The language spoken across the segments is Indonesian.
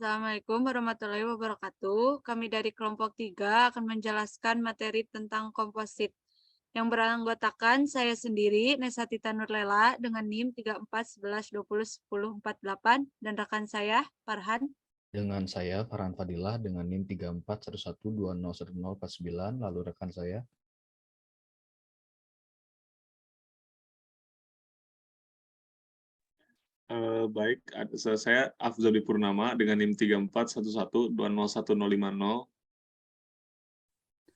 Assalamualaikum warahmatullahi wabarakatuh. Kami dari kelompok 3 akan menjelaskan materi tentang komposit. Yang beranggotakan saya sendiri, Nesatita Nurlela, dengan NIM 3411201048, dan rekan saya, Farhan. Dengan saya, Farhan Fadilah, dengan NIM 3411201049, lalu rekan saya. Baik, saya Afzali Purnama dengan NIM 3411201050.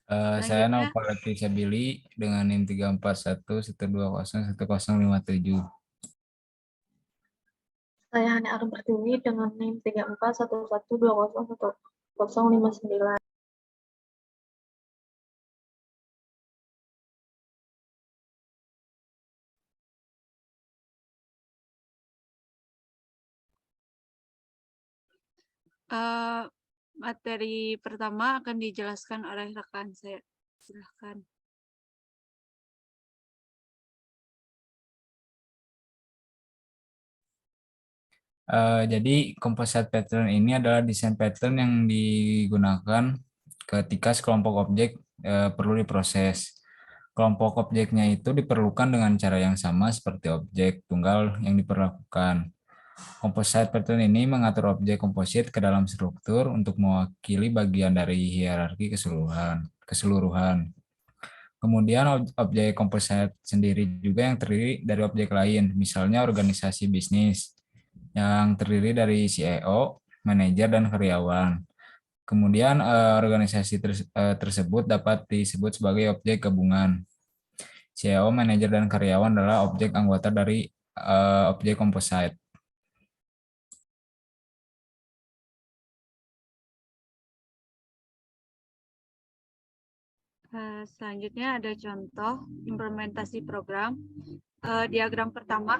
Saya Selanjutnya, Naufal Sabili dengan NIM 3411201057. Saya Hani Arum Pertiwi dengan NIM 3411201059. materi pertama akan dijelaskan oleh rekan saya. Silahkan. Jadi composite pattern ini adalah desain pattern yang digunakan ketika sekelompok objek perlu diproses. Kelompok objeknya itu diperlukan dengan cara yang sama seperti objek tunggal yang diperlakukan. Composite pattern ini mengatur objek komposit ke dalam struktur untuk mewakili bagian dari hierarki keseluruhan. Kemudian objek komposit sendiri juga yang terdiri dari objek lain, misalnya organisasi bisnis yang terdiri dari CEO, manajer, dan karyawan. Kemudian organisasi tersebut dapat disebut sebagai objek gabungan. CEO, manajer, dan karyawan adalah objek anggota dari objek komposit. Selanjutnya ada contoh implementasi program. Diagram pertama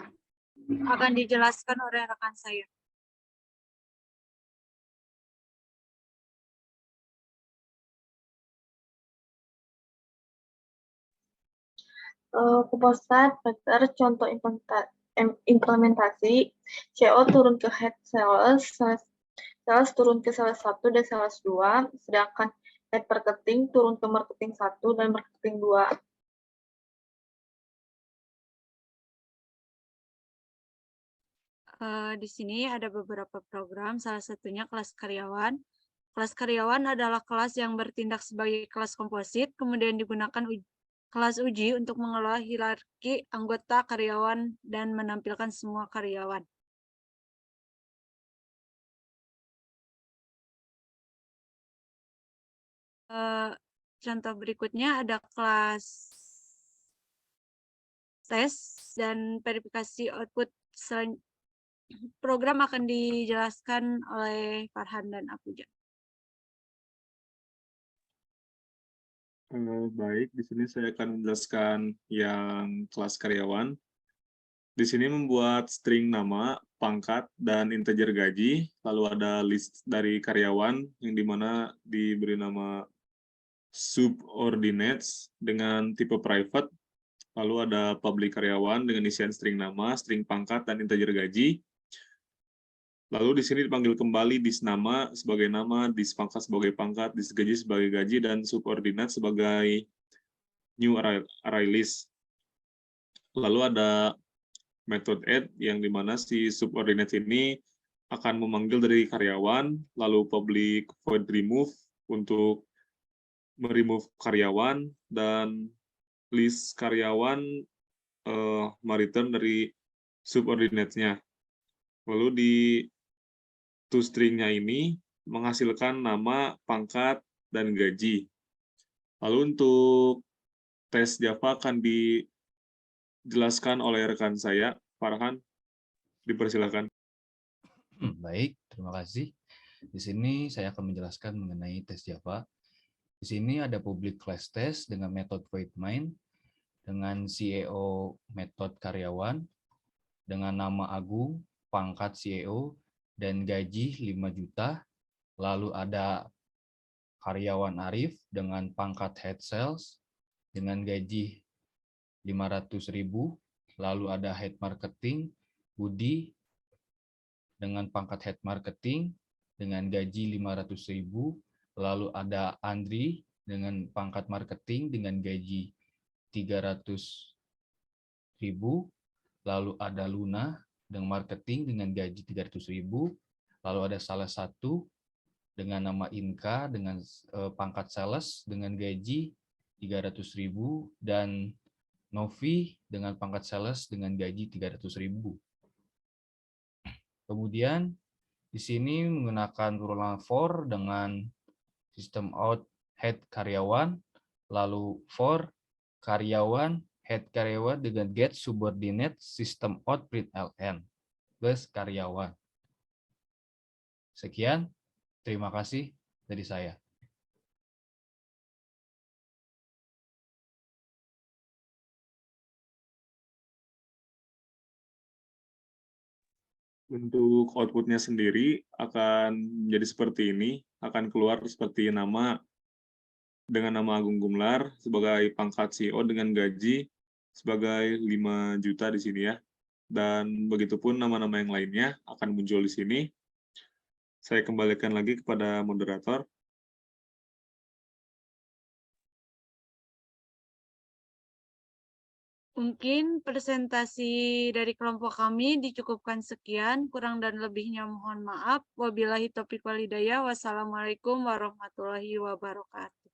akan dijelaskan oleh rekan saya. Composite pattern contoh implementasi. CO turun ke head cells, sales turun ke sales 1 dan sales 2, sedangkan head marketing turun ke marketing 1 dan marketing 2. Di sini ada beberapa program, salah satunya kelas karyawan. Kelas karyawan adalah kelas yang bertindak sebagai kelas komposit, kemudian digunakan kelas uji untuk mengelola hierarki anggota karyawan dan menampilkan semua karyawan. Contoh berikutnya ada kelas tes dan verifikasi output. Program akan dijelaskan oleh Farhan dan Apuja. Baik, di sini saya akan menjelaskan yang kelas karyawan. Di sini membuat string nama, pangkat, dan integer gaji, lalu ada list dari karyawan yang dimana diberi nama subordinates dengan tipe private, lalu ada public karyawan dengan isian string nama, string pangkat, dan integer gaji. Lalu di sini dipanggil kembali disnama sebagai nama, dispangkat sebagai pangkat, disgaji sebagai gaji, dan subordinat sebagai new array list. Lalu ada method add yang dimana si subordinate ini akan memanggil dari karyawan, lalu public void remove untuk meremove karyawan, dan list karyawan mereturn dari subordinate-nya. Lalu di toString-nya ini menghasilkan nama, pangkat, dan gaji. Lalu untuk tes Java akan dijelaskan oleh rekan saya, Farhan. Dipersilakan. Baik, terima kasih. Di sini saya akan menjelaskan mengenai tes Java. Di sini ada public class test dengan metode void main, dengan CEO metode karyawan, dengan nama Agung, pangkat CEO, dan gaji 5 juta. Lalu ada karyawan Arif dengan pangkat head sales, dengan gaji 500.000. Lalu ada head marketing Budi dengan pangkat head marketing dengan gaji 500.000. Lalu ada Andri dengan pangkat marketing dengan gaji 300.000. Lalu ada Luna dengan marketing dengan gaji 300.000. Lalu ada salah satu dengan nama Inka dengan pangkat sales dengan gaji 300.000 dan Novi dengan pangkat sales dengan gaji 300.000. Kemudian di sini menggunakan rule for dengan sistem out head karyawan, lalu for karyawan head karyawan dengan get subordinate sistem out print ln plus karyawan. Sekian, terima kasih dari saya. Untuk outputnya sendiri akan menjadi seperti ini, akan keluar seperti nama dengan nama Agung Gumelar sebagai pangkat CEO dengan gaji sebagai 5 juta di sini ya. Dan begitupun nama-nama yang lainnya akan muncul di sini. Saya kembalikan lagi kepada moderator. Mungkin presentasi dari kelompok kami dicukupkan sekian, kurang dan lebihnya mohon maaf. Wabillahi taufiq walhidayah. Wassalamualaikum warahmatullahi wabarakatuh.